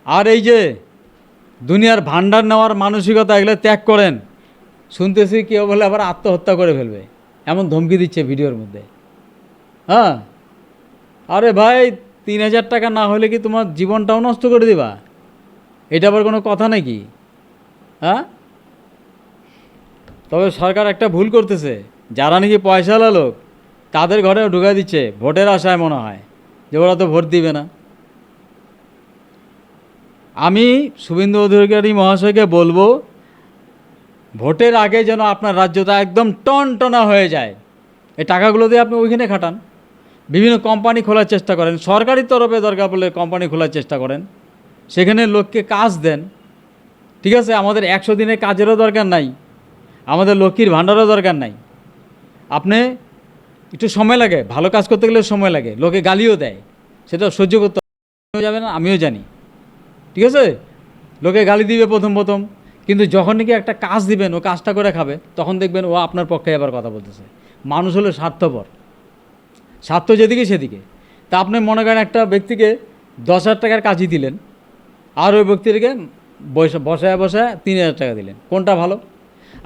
আর এই যে দুনিয়ার ভান্ডার নেওয়ার মানসিকতা, এগুলো ত্যাগ করেন। শুনতেছি কেউ বলে আবার আত্মহত্যা করে ফেলবে, এমন ধমকি দিচ্ছে ভিডিওর মধ্যে। হ্যাঁ, আরে ভাই, 3,000 টাকা না হলে কি তোমার জীবনটাও নষ্ট করে দিবা? এটা আবার কোনো কথা নাকি? হ্যাঁ, তবে সরকার একটা ভুল করতেছে, যারা নাকি পয়সাওয়ালা লোক তাদের ঘরেও ঢুকা দিচ্ছে ভোটের আশায়, মনে হয় যে ওরা তো ভোট দিবে না। আমি শুভেন্দু অধিকারী মহাশয়কে বলবো, ভোটের আগে যেন আপনার রাজ্যটা একদম টনটনা হয়ে যায়। এই টাকাগুলো দিয়ে আপনি ওইখানে খাটান, বিভিন্ন কোম্পানি খোলার চেষ্টা করেন, সরকারি তরফে দরকার পড়লে কোম্পানি খোলার চেষ্টা করেন, সেখানে লোককে কাজ দেন। ঠিক আছে, আমাদের 100 দিনের কাজেরও দরকার নাই, আমাদের লক্ষ্মীর ভাণ্ডারও দরকার নাই। আপনি একটু সময় লাগে, ভালো কাজ করতে গেলে সময় লাগে, লোকে গালিও দেয়, সেটা সহ্য করতে যাবে না, আমিও জানি। ঠিক আছে, লোকে গালি দিবে প্রথম প্রথম, কিন্তু যখন নাকি একটা কাজ দিবেন, ও কাজটা করে খাবে, তখন দেখবেন ও আপনার পক্ষে আবার কথা বলতেছে। মানুষ হলো স্বার্থপর, স্বার্থ যেদিকে সেদিকে। তা আপনি মনে করেন একটা ব্যক্তিকে 10,000 টাকার কাজই দিলেন, আর ওই ব্যক্তিকে বসায় বসায় 3,000 টাকা দিলেন, কোনটা ভালো?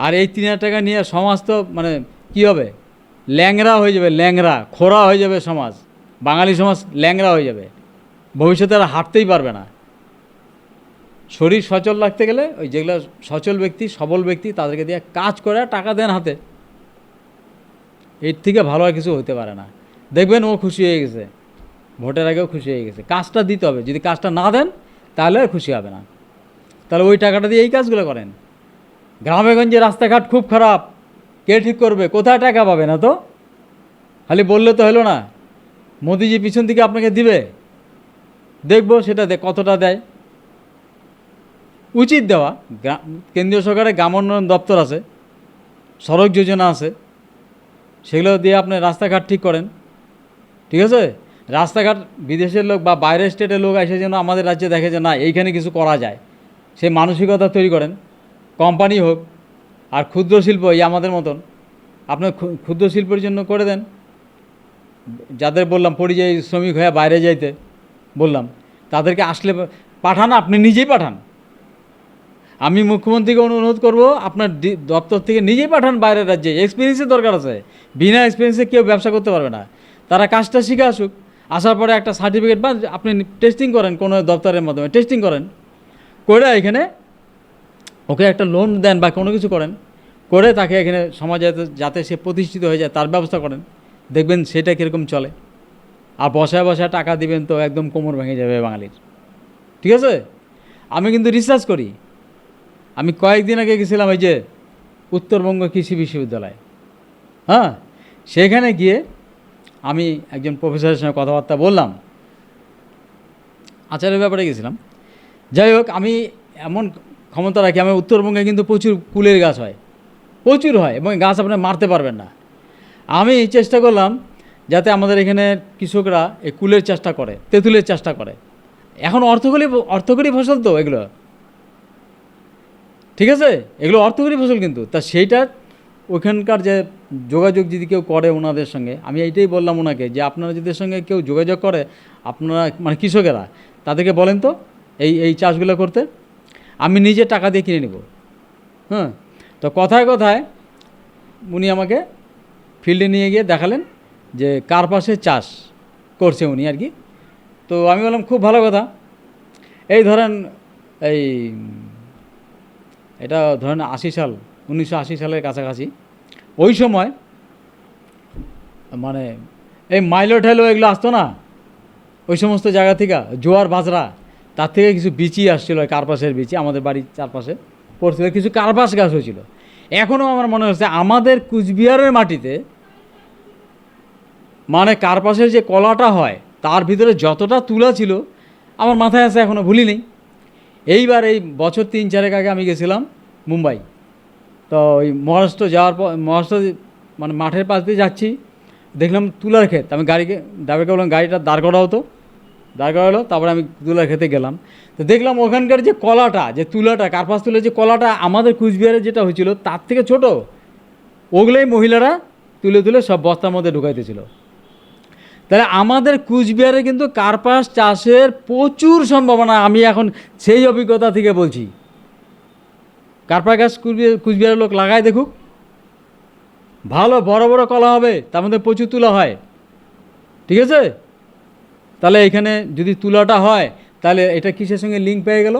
আর এই 3,000 টাকা নিয়ে সমাজ তো মানে কী হবে? ল্যাংরা হয়ে যাবে, ল্যাংরা খোরা হয়ে যাবে সমাজ, বাঙালি সমাজ ল্যাংরা হয়ে যাবে, ভবিষ্যতে আর হাঁটতেই পারবে না। শরীর সচল রাখতে গেলে ওই যেগুলো সচল ব্যক্তি, সবল ব্যক্তি, তাদেরকে দিয়ে কাজ করে টাকা দেন হাতে, এর থেকে ভালো আর কিছু হতে পারে না। দেখবেন ও খুশি হয়ে গেছে, ভোটের আগেও খুশি হয়ে গেছে। কাজটা দিতে হবে, যদি কাজটা না দেন তাহলে আর খুশি হবে না। তাহলে ওই টাকাটা দিয়ে এই কাজগুলো করেন। গ্রামেগঞ্জে রাস্তাঘাট খুব খারাপ, কে ঠিক করবে? কোথায় টাকা পাবে না তো? খালি বললে তো হলো না, মোদিজি পিছন থেকে আপনাকে দিবে, দেখবো সেটা কতটা দেয়। উচিত দেওয়া, কেন্দ্রীয় সরকারের গ্রাম উন্নয়ন দপ্তর আছে, সড়ক যোজনা আছে, সেগুলো দিয়ে আপনি রাস্তাঘাট ঠিক করেন। ঠিক আছে, রাস্তাঘাট বিদেশের লোক বা বাইরের স্টেটের লোক এসে যেন আমাদের রাজ্যে দেখে যে না, এইখানে কিছু করা যায়, সেই মানসিকতা তৈরি করেন। কোম্পানি হোক, আর ক্ষুদ্র শিল্প, এই আমাদের মতন আপনার ক্ষুদ্র শিল্পের জন্য করে দেন। যাদের বললাম পরিযায়ী শ্রমিক হয়ে বাইরে যাইতে বললাম, তাদেরকে আসলে পাঠান, আপনি নিজেই পাঠান। আমি মুখ্যমন্ত্রীকে অনুরোধ করব, আপনার দপ্তর থেকে নিজেই পাঠান বাইরের রাজ্যে। এক্সপিরিয়েন্সের দরকার আছে, বিনা এক্সপিরিয়েন্সে কেউ ব্যবসা করতে পারবে না। তারা কাজটা শিখে আসুক, আসার পরে একটা সার্টিফিকেট বা আপনি টেস্টিং করেন, কোনো দপ্তরের মাধ্যমে টেস্টিং করেন, করে এখানে ওকে একটা লোন দেন বা কোনো কিছু করেন, করে তাকে এখানে সমাজে যাতে সে প্রতিষ্ঠিত হয়ে যায় তার ব্যবস্থা করেন। দেখবেন সেটা কীরকম চলে। আর বসায় বসায় টাকা দিবেন তো একদম কোমর ভেঙে যাবে বাঙালির। ঠিক আছে, আমি কিন্তু রিসার্চ করি। আমি কয়েকদিন আগে গেছিলাম এই যে উত্তরবঙ্গ কৃষি বিশ্ববিদ্যালয়, হ্যাঁ, সেখানে গিয়ে আমি একজন প্রফেসরের সঙ্গে কথাবার্তা বললাম, আচারের ব্যাপারে গেছিলাম। যাই হোক, আমি এমন ক্ষমতা রাখি, আমার উত্তরবঙ্গে কিন্তু প্রচুর কুলের গাছ হয়, প্রচুর হয়, এবং গাছ আপনি মারতে পারবেন না। আমি চেষ্টা করলাম যাতে আমাদের এখানে কৃষকরা এই কুলের চাষটা করে, তেঁতুলের চাষটা করে। এখন অর্থকরী ফসল তো এগুলো, ঠিক আছে, এগুলো অর্থকরী ফসল কিন্তু। তা সেইটা ওখানকার যে যোগাযোগ যদি কেউ করে ওনাদের সঙ্গে, আমি এইটাই বললাম ওনাকে যে আপনারা যদি সঙ্গে কেউ যোগাযোগ করে, আপনারা মানে কৃষকেরা, তাদেরকে বলেন তো এই এই চাষগুলো করতে, আমি নিজে টাকা দিয়ে কিনে নেব। হ্যাঁ, তো কথায় কথায় উনি আমাকে ফিল্ডে নিয়ে গিয়ে দেখালেন যে কার পাশে চাষ করছে উনি আর কি। তো আমি বললাম খুব ভালো কথা। এই ধরেন এই এটা ধরেন 1980 সালের কাছাকাছি, ওই সময় মানে এই মাইলো ঠেলো এগুলো আসতো না, ওই সমস্ত জায়গা থেকে জোয়ার বাজরা, তার থেকে কিছু বিচি আসছিলো, কার্পাসের বিচি আমাদের বাড়ির চারপাশে পড়ছিল, কিছু কার্পাস গাছ হয়েছিল। এখনও আমার মনে হচ্ছে আমাদের কুচবিহারের মাটিতে মানে কার্পাসের যে কলাটা হয় তার ভিতরে যতটা তুলা ছিল আমার মাথায় আছে, এখনও ভুলি নেই। এইবার এই বছর 3-4 আগে আমি গেছিলাম মুম্বাই। তো ওই মহারাষ্ট্র যাওয়ার পর, মহারাষ্ট্র মানে মাঠের পাশ দিয়ে যাচ্ছি, দেখলাম তুলার ক্ষেত। আমি গাড়িকে ড্রাইভারকে বললাম গাড়িটা দাঁড় করা হতো, দাঁড় করা হলো। তারপরে আমি তুলার খেতে গেলাম, তো দেখলাম ওখানকার যে কলাটা, যে তুলাটা, কার্পাস তুলের যে কলাটা আমাদের কুচবিহারে যেটা হয়েছিল তার থেকে ছোট, ওগুলোই মহিলারা তুলে তুলে সব বস্তার মধ্যে ঢুকাইতেছিল। তাহলে আমাদের কুচবিহারে কিন্তু কার্পাস চাষের প্রচুর সম্ভাবনা। আমি এখন সেই অভিজ্ঞতা থেকে বলছি। কার্পাস গাছ কুচবিহারের লোক লাগায় দেখুক, ভালো বড় বড় কলা হবে, তার মধ্যে প্রচুর তুলা হয়। ঠিক আছে, তাহলে এখানে যদি তুলাটা হয় তাহলে এটা কিসের সঙ্গে লিঙ্ক পেয়ে গেল?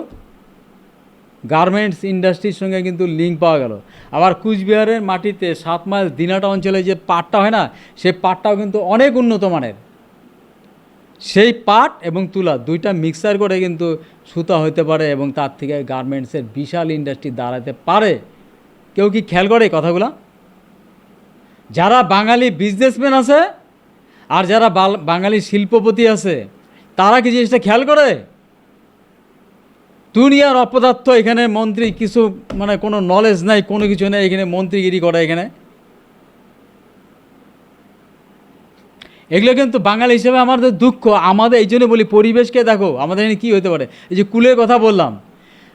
গার্মেন্টস ইন্ডাস্ট্রির সঙ্গে কিন্তু লিঙ্ক পাওয়া গেল। আবার কুচবিহারের মাটিতে 7 মাইল দিনাটা অঞ্চলে যে পাটটা হয় না, সেই পাটটাও কিন্তু অনেক উন্নত মানের। সেই পাট এবং তুলা দুইটা মিক্সার করে কিন্তু সুতা হতে পারে এবং তার থেকে গার্মেন্টসের বিশাল ইন্ডাস্ট্রি দাঁড়াতে পারে। কেউ কি খেয়াল করে কথাগুলো? যারা বাঙালি বিজনেসম্যান আছে আর যারা বাঙালি শিল্পপতি আছে, তারা কি জিনিসটা খেয়াল করে? দুনিয়ার অপদার্থ এখানে মন্ত্রী কিছু মানে কোনো নলেজ নাই, কোনো কিছু নেই, এখানে মন্ত্রীগিরি করে। এখানে এগুলো কিন্তু বাঙালি হিসেবে আমাদের দুঃখ। আমাদের এই জন্য বলি, পরিবেশকে দেখো আমাদের এখানে কী হতে পারে। এই যে কুলের কথা বললাম,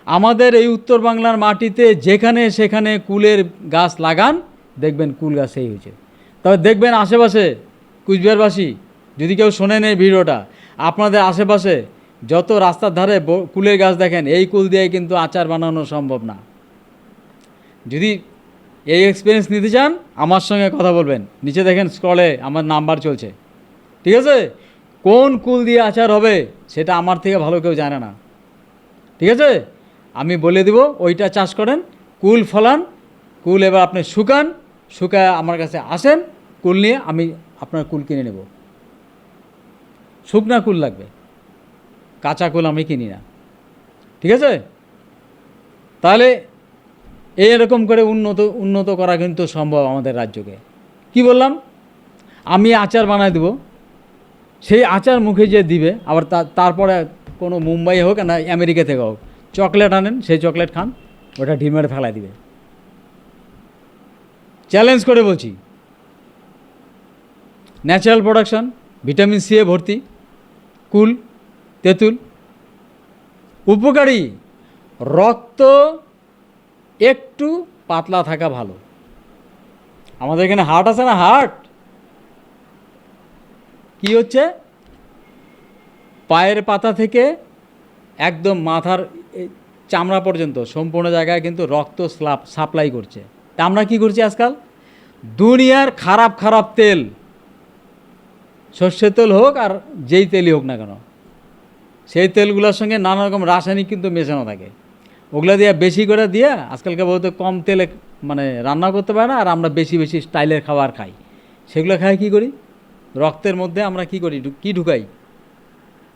আমাদের এই উত্তর বাংলার মাটিতে যেখানে সেখানে কুলের গাছ লাগান, দেখবেন কুল গাছ সেই হয়েছে। তবে দেখবেন আশেপাশে কুচবিহারবাসী, যদি কেউ শোনেন এই ভিডিওটা, আপনাদের আশেপাশে যত রাস্তার ধারে কুলের গাছ দেখেন, এই কুল দিয়ে কিন্তু আচার বানানো সম্ভব না। যদি এই এক্সপিরিয়েন্স নিতে চান, আমার সঙ্গে কথা বলবেন। নিচে দেখেন স্ক্রলে আমার নাম্বার চলছে। ঠিক আছে, কোন কুল দিয়ে আচার হবে সেটা আমার থেকে ভালো কেউ জানে না। ঠিক আছে, আমি বলে দিব, ওইটা চাষ করেন, কুল ফলান, কুল এবার আপনি শুকান, শুকায় আমার কাছে আসেন, কুল নিয়ে আমি আপনার কুল কিনে নেব। শুকনা কুল লাগবে, কাঁচা কুল আমি কিনি না। ঠিক আছে, তাহলে এরকম করে উন্নত করা কিন্তু সম্ভব আমাদের রাজ্যকে। কি বললাম, আমি আচার বানায় দেব, সেই আচার মুখে যে দিবে, আবার তারপরে কোনো মুম্বাই হোক না আমেরিকা থেকে হোক, চকলেট আনেন, সেই চকলেট খান, ওটা ডিমের ফেলায় দিবে। চ্যালেঞ্জ করে বলছি, ন্যাচারাল প্রোডাকশন, ভিটামিন সি এ ভর্তি, কুল, তেঁতুল, উপকারী, রক্ত একটু পাতলা থাকা ভালো। আমাদের এখানে হার্ট আছে না, হার্ট কি হচ্ছে, পায়ের পাতা থেকে একদম মাথার চামড়া পর্যন্ত সম্পূর্ণ জায়গায় কিন্তু রক্ত সাপ্লাই করছে। তা আমরা কী করছি আজকাল, দুনিয়ার খারাপ খারাপ তেল, সর্ষের তেল হোক আর যেই তেলই হোক না কেন, সেই তেলগুলোর সঙ্গে নানা রকম রাসায়নিক কিন্তু মেশানো থাকে। ওগুলো দিয়ে বেশি করে দিয়ে আজকালকে বহুত কম তেলে মানে রান্না করতে পারে না, আর আমরা বেশি বেশি স্টাইলের খাবার খাই। সেগুলো খাই কী করি, রক্তের মধ্যে আমরা কী করি, কী ঢুকাই,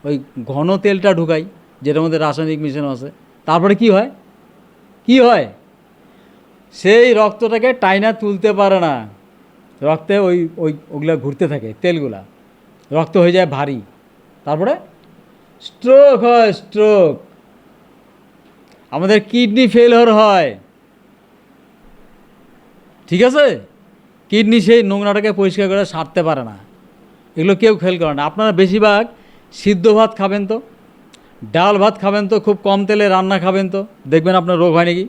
ওই ঘন তেলটা ঢুকাই যেটার মধ্যে রাসায়নিক মিশানো আছে। তারপরে কি হয়, কি হয়, সেই রক্তটাকে টাইনা তুলতে পারে না, রক্তে ওগুলা ঘুরতে থাকে তেলগুলা, রক্ত হয়ে যায় ভারী, তারপরে স্ট্রোক হয়, স্ট্রোক। আমাদের কিডনি ফেলিওর হয়। ঠিক আছে, কিডনি সেই নোংরাটাকে পরিষ্কার করে সারতে পারে না। এগুলো কেউ খেয়াল করে না। আপনারা বেশিরভাগ সিদ্ধ ভাত খাবেন তো, ডাল ভাত খাবেন তো, খুব কম তেলে রান্না খাবেন তো, দেখবেন আপনার রোগ হয় নাকি।